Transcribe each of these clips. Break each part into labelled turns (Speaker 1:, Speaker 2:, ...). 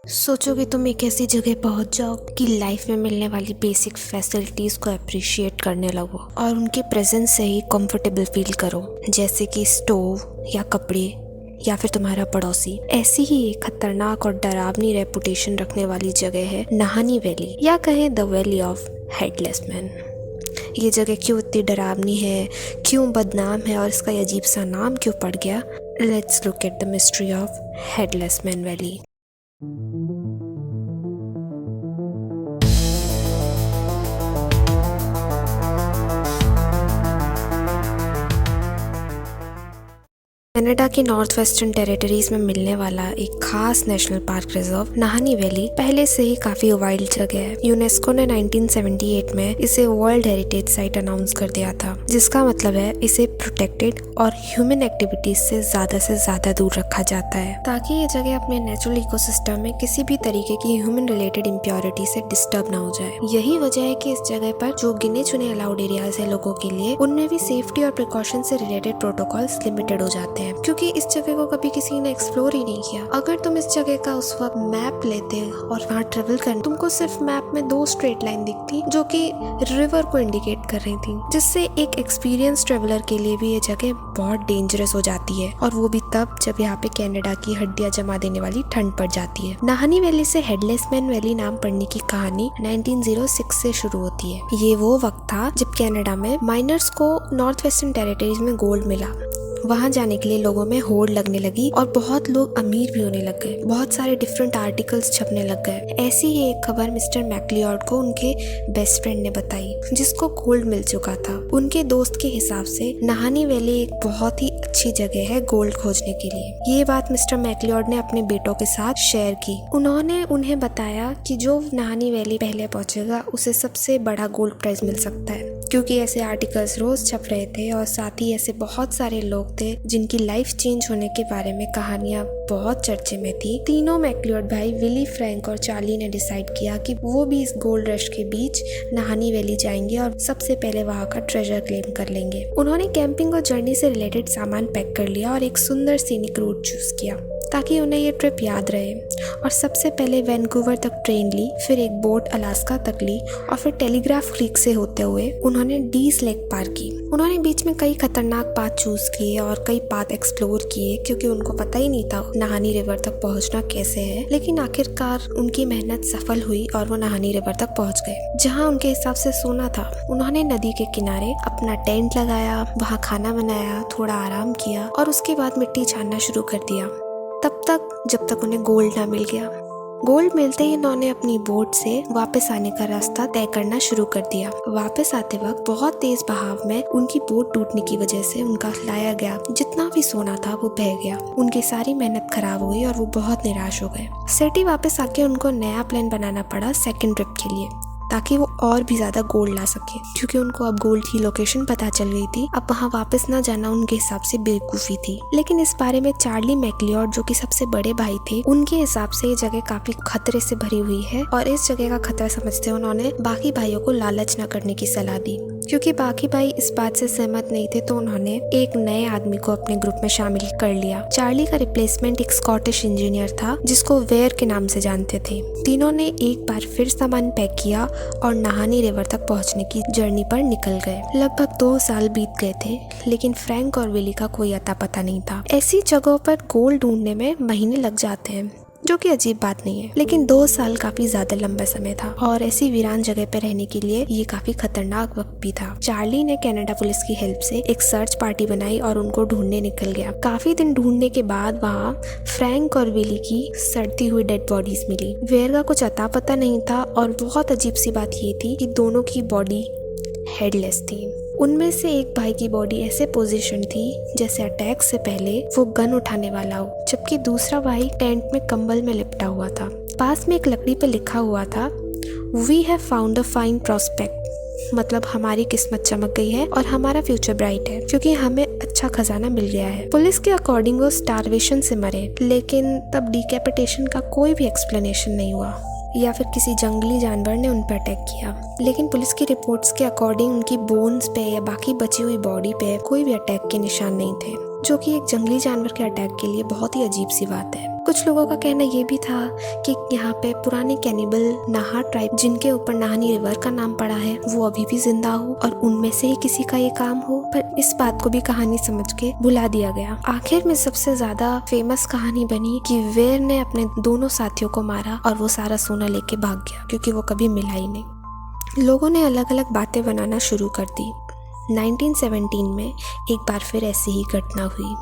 Speaker 1: सोचो कि तुम एक ऐसी जगह पहुंच जाओ कि लाइफ में मिलने वाली बेसिक फैसिलिटीज को अप्रिशिएट करने लगो और उनके प्रेजेंस से ही कंफर्टेबल फील करो, जैसे कि स्टोव या कपड़े या फिर तुम्हारा पड़ोसी। ऐसी ही एक खतरनाक और डरावनी रेपुटेशन रखने वाली जगह है नाहनी वैली, या कहें the valley of headless man. ये जगह क्यों इतनी डरावनी है, क्यों बदनाम है और इसका अजीब सा नाम क्यों पड़ गया? Let's look at the mystery of headless man valley. Canada के नॉर्थ वेस्टर्न टेरिटरीज में मिलने वाला एक खास नेशनल पार्क रिजर्व नाहनी वैली पहले से ही काफी वाइल्ड जगह है। यूनेस्को ने 1978 में इसे वर्ल्ड हेरिटेज साइट अनाउंस कर दिया था, जिसका मतलब है इसे प्रोटेक्टेड और ह्यूमन एक्टिविटीज से ज्यादा दूर रखा जाता है, ताकि ये जगह अपने नेचुरल इकोसिस्टम में किसी भी तरीके की ह्यूमन रिलेटेड इम्प्योरिटी से डिस्टर्ब ना हो जाए। यही वजह है कि इस जगह पर जो गिने चुने अलाउड एरियाज है लोगों के लिए, उनमें भी सेफ्टी और प्रिकॉशन से रिलेटेड प्रोटोकॉल्स लिमिटेड हो जाते हैं, क्योंकि इस जगह को कभी किसी ने एक्सप्लोर ही नहीं किया। अगर तुम इस जगह का उस वक्त मैप लेते और वहाँ ट्रेवल करते, तुमको सिर्फ मैप में 2 स्ट्रेट लाइन दिखती जो कि रिवर को इंडिकेट कर रही थी, जिससे एक एक्सपीरियंस ट्रेवलर के लिए भी ये जगह बहुत डेंजरस हो जाती है, और वो भी तब जब यहाँ पे कनाडा की हड्डियां जमा देने वाली ठंड पड़ जाती है। नाहनी वैली से हेडलेस मैन वैली नाम पड़ने की कहानी 1906 से शुरू होती है। ये वो वक्त था जब कनाडा में माइनर्स को नॉर्थ वेस्टर्न टेरिटरीज में गोल्ड मिला। वहाँ जाने के लिए लोगों में होड़ लगने लगी और बहुत लोग अमीर भी होने लग गए। बहुत सारे डिफरेंट आर्टिकल्स छपने लग गए। ऐसी ही एक खबर मिस्टर मैक्लियॉर्ड को उनके बेस्ट फ्रेंड ने बताई, जिसको गोल्ड मिल चुका था। उनके दोस्त के हिसाब से नाहनी वैली एक बहुत ही अच्छी जगह है गोल्ड खोजने के लिए। ये बात मिस्टर मैक्लियॉर्ड ने अपने बेटों के साथ शेयर की। उन्होंने उन्हें बताया कि जो नाहनी वैली पहले पहुंचेगा उसे सबसे बड़ा गोल्ड प्राइज मिल सकता है, क्योंकि ऐसे आर्टिकल्स रोज छप रहे थे और साथ ही ऐसे बहुत सारे लोग थे जिनकी लाइफ चेंज होने के बारे में कहानियां बहुत चर्चे में थी। तीनों मैक्लियॉर्ड भाई विली, फ्रैंक और चार्ली ने डिसाइड किया कि वो भी इस गोल्ड रश के बीच नाहनी वैली जाएंगे और सबसे पहले वहाँ का ट्रेजर क्लेम कर लेंगे। उन्होंने कैंपिंग और जर्नी से रिलेटेड सामान पैक कर लिया और एक सुंदर सीनिक रूट चूज किया ताकि उन्हें ये ट्रिप याद रहे। और सबसे पहले वैंकूवर तक ट्रेन ली, फिर एक बोट अलास्का तक ली और फिर टेलीग्राफ क्रीक से होते हुए उन्होंने डीस लेक पार की। उन्होंने बीच में कई खतरनाक पाथ चूज किए और कई पाथ एक्सप्लोर किए, क्योंकि उनको पता ही नहीं था नाहनी रिवर तक पहुंचना कैसे है। लेकिन आखिरकार उनकी मेहनत सफल हुई और वो नाहनी रिवर तक पहुंच गए, जहां उनके हिसाब से सोना था। उन्होंने नदी के किनारे अपना टेंट लगाया, वहां खाना बनाया, थोड़ा आराम किया और उसके बाद मिट्टी छानना शुरू कर दिया, तब तक जब तक उन्हें गोल्ड ना मिल गया। गोल्ड मिलते ही उन्होंने अपनी बोट से वापस आने का रास्ता तय करना शुरू कर दिया। वापस आते वक्त बहुत तेज बहाव में उनकी बोट टूटने की वजह से उनका लाया गया जितना भी सोना था वो बह गया। उनकी सारी मेहनत खराब हुई और वो बहुत निराश हो गए। सिटी वापस आके उनको नया प्लान बनाना पड़ा सेकंड ट्रिप के लिए, ताकि वो और भी ज्यादा गोल्ड ला सके, क्योंकि उनको अब गोल्ड की लोकेशन पता चल गई थी। अब वहाँ वापस ना जाना उनके हिसाब से बेवकूफी थी। लेकिन इस बारे में चार्ली मैक्लियॉर्ड, जो कि सबसे बड़े भाई थे, उनके हिसाब से ये जगह काफी खतरे से भरी हुई है और इस जगह का खतरा समझते उन्होंने बाकी भाइयों को लालच न करने की सलाह दी। क्योंकि बाकी भाई इस बात से सहमत नहीं थे, तो उन्होंने एक नए आदमी को अपने ग्रुप में शामिल कर लिया। चार्ली का रिप्लेसमेंट एक स्कॉटिश इंजीनियर था जिसको वेयर के नाम से जानते थे। तीनों ने एक बार फिर सामान पैक किया और नाहनी रिवर तक पहुंचने की जर्नी पर निकल गए। लगभग 2 साल बीत गए थे, लेकिन फ्रैंक और विली का कोई अता पता नहीं था। ऐसी जगहों पर गोल्ड ढूंढने में महीने लग जाते हैं, जो कि अजीब बात नहीं है, लेकिन 2 साल काफी ज्यादा लंबा समय था और ऐसी वीरान जगह पे रहने के लिए ये काफी खतरनाक वक्त भी था। चार्ली ने कनाडा पुलिस की हेल्प से एक सर्च पार्टी बनाई और उनको ढूंढने निकल गया। काफी दिन ढूंढने के बाद वहाँ फ्रैंक और विली की सड़ती हुई डेड बॉडीज मिली। वेयर का कुछ अता पता नहीं था और बहुत अजीब सी बात ये थी कि दोनों की बॉडी हेडलेस थी। उनमें से एक भाई की बॉडी ऐसे पोजीशन थी जैसे अटैक से पहले वो गन उठाने वाला हो, जबकि दूसरा भाई टेंट में कंबल में लिपटा हुआ था। पास में एक लकड़ी पे लिखा हुआ था, we have found a fine prospect, मतलब हमारी किस्मत चमक गई है और हमारा फ्यूचर ब्राइट है, क्योंकि हमें अच्छा खजाना मिल गया है। पुलिस के अकॉर्डिंग वो स्टारवेशन से मरे, लेकिन तब डिकैपिटेशन का कोई भी एक्सप्लेनेशन नहीं हुआ या फिर किसी जंगली जानवर ने उन पर अटैक किया। लेकिन पुलिस की रिपोर्ट्स के अकॉर्डिंग उनकी बोन्स पे या बाकी बची हुई बॉडी पे कोई भी अटैक के निशान नहीं थे। जो कि एक जंगली जानवर के अटैक के लिए बहुत ही अजीब सी बात है। कुछ लोगों का कहना ये भी था कि यहाँ पे पुराने कैनिबल नाहा ट्राइब जिनके ऊपर नाहनी रिवर का नाम पड़ा है वो अभी भी जिंदा हो और उनमें से ही किसी का ये काम हो, पर इस बात को भी कहानी समझ के भुला दिया गया। आखिर में सबसे ज्यादा फेमस कहानी बनी कि वेयर ने अपने दोनों साथियों को मारा और वो सारा सोना लेके भाग गया क्योंकि वो कभी मिला ही नहीं। लोगों ने अलग अलग बातें बनाना शुरू कर दी। 1917 में एक बार फिर ऐसी ही घटना हुई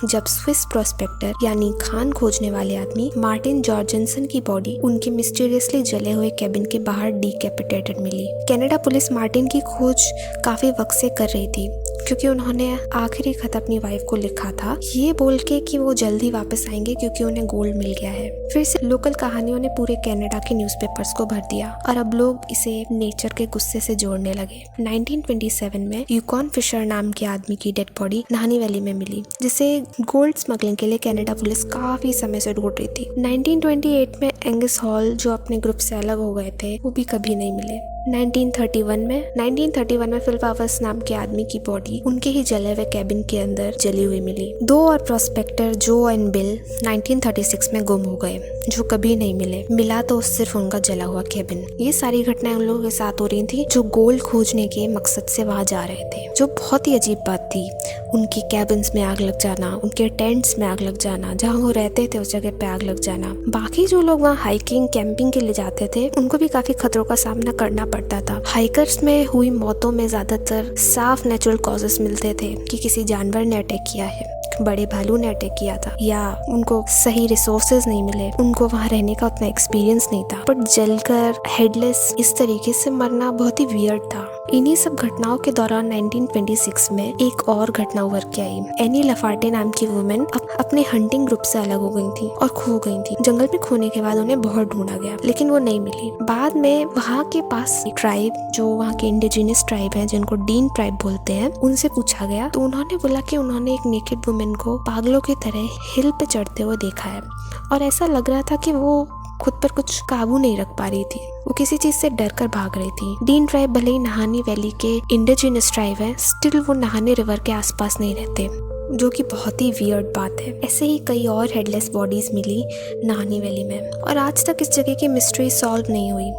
Speaker 1: जब स्विस प्रोस्पेक्टर यानी खान खोजने वाले आदमी मार्टिन जॉर्जेंसन की बॉडी उनके मिस्टीरियसली जले हुए केबिन के बाहर डिकैपिटेटेड मिली। कनाडा पुलिस मार्टिन की खोज काफी वक्त से कर रही थी क्योंकि उन्होंने आखिरी खत अपनी वाइफ को लिखा था ये बोल के कि वो जल्दी वापस आएंगे क्योंकि उन्हें गोल्ड मिल गया है। फिर से लोकल कहानियों ने पूरे कनाडा के न्यूज़पेपर्स को भर दिया और अब लोग इसे नेचर के गुस्से से जोड़ने लगे। 1927 में यूकॉन फिशर नाम के आदमी की डेड बॉडी नाहनी वैली में मिली जिसे गोल्ड स्मगलिंग के लिए कनाडा पुलिस काफी समय से ढूंढ रही थी। 1928 में एंगस हॉल जो अपने ग्रुप से अलग हो गए थे वो भी कभी नहीं मिले। 1931 में फिल पावर्स नाम के आदमी की बॉडी उनके ही जले हुए कैबिन के अंदर जली हुई मिली। 2 और प्रोस्पेक्टर जो एंड बिल 1936 में गुम हो गए जो कभी नहीं मिले। मिला तो सिर्फ उनका जला हुआ कैबिन। ये सारी घटनाएं उन लोगों के साथ हो रही थी जो गोल्ड खोजने के मकसद से वहां जा रहे थे, जो बहुत ही अजीब बात थी। उनके कैबिन्स में आग लग जाना, उनके टेंट्स में आग लग जाना, जहाँ वो रहते थे उस जगह पे आग लग जाना। बाकी जो लोग वहाँ हाइकिंग कैंपिंग के लिए जाते थे उनको भी काफी खतरों का सामना करना पड़ता था। हाइकर्स में हुई मौतों में ज्यादातर साफ नेचुरल कॉजेस मिलते थे कि किसी जानवर ने अटैक किया है, बड़े भालू ने अटैक किया था या उनको सही रिसोर्सेज नहीं मिले, उनको वहाँ रहने का उतना एक्सपीरियंस नहीं था। बट जलकर हेडलेस इस तरीके से मरना बहुत ही वियर्ड था। इन्हीं सब घटनाओं के दौरान 1926 में एक और घटना उभर के आई। एनी लफार्टे नाम की वुमेन अपने हंटिंग ग्रुप से अलग हो गई थी और खो गई थी। जंगल में खोने के बाद उन्हें बहुत ढूंढा गया लेकिन वो नहीं मिली। बाद में वहाँ के पास ट्राइब जो वहाँ के इंडिजिनस ट्राइब है जिनको डीन ट्राइब बोलते हैं उनसे पूछा गया तो उन्होंने बोला कि उन्होंने एक नेकेड वुमेन को पागलों की तरह हिल पे चढ़ते हुए देखा है और ऐसा लग रहा था कि वो खुद पर कुछ काबू नहीं रख पा रही थी, वो किसी चीज से डर कर भाग रही थी। डीन ट्राइब भले ही नाहनी वैली के इंडिजिनस ट्राइब है, स्टिल वो नाहनी रिवर के आसपास नहीं रहते, जो कि बहुत ही वियर्ड बात है। ऐसे ही कई और हेडलेस बॉडीज मिली नाहनी वैली में और आज तक इस जगह की मिस्ट्री सॉल्व नहीं हुई।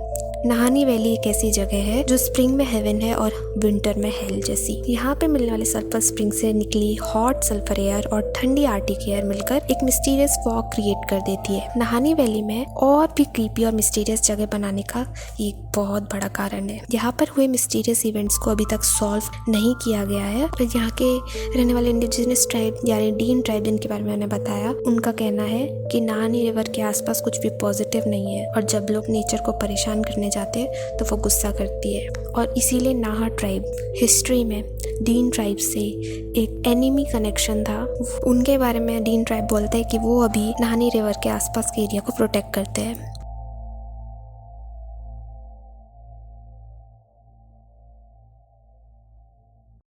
Speaker 1: नाहनी वैली एक ऐसी जगह है जो स्प्रिंग में हेवन है और विंटर में हेल जैसी। यहाँ पे मिलने वाले सल्फर स्प्रिंग से निकली हॉट सल्फर एयर और ठंडी आर्टिक एयर मिलकर एक मिस्टीरियस फॉग क्रिएट कर देती है। नाहनी वैली में और भी क्रीपी और मिस्टीरियस जगह बनाने का एक बहुत बड़ा कारण है। यहाँ पर हुए मिस्टीरियस इवेंट्स को अभी तक सॉल्व नहीं किया गया है और यहाँ के रहने वाले इंडिजिनस ट्राइब यानी डीन ट्राइब जिनके बारे में मैंने बताया, उनका कहना है कि नाहनी रिवर के आसपास कुछ भी पॉजिटिव नहीं है और जब लोग नेचर को परेशान करने जाते हैं तो वो गुस्सा करती है और इसीलिए नाहा ट्राइब हिस्ट्री में डीन ट्राइब से एक एनिमी कनेक्शन था। उनके बारे में डीन ट्राइब बोलते हैं कि वो अभी नाहनी रिवर के आसपास के एरिया को प्रोटेक्ट करते हैं।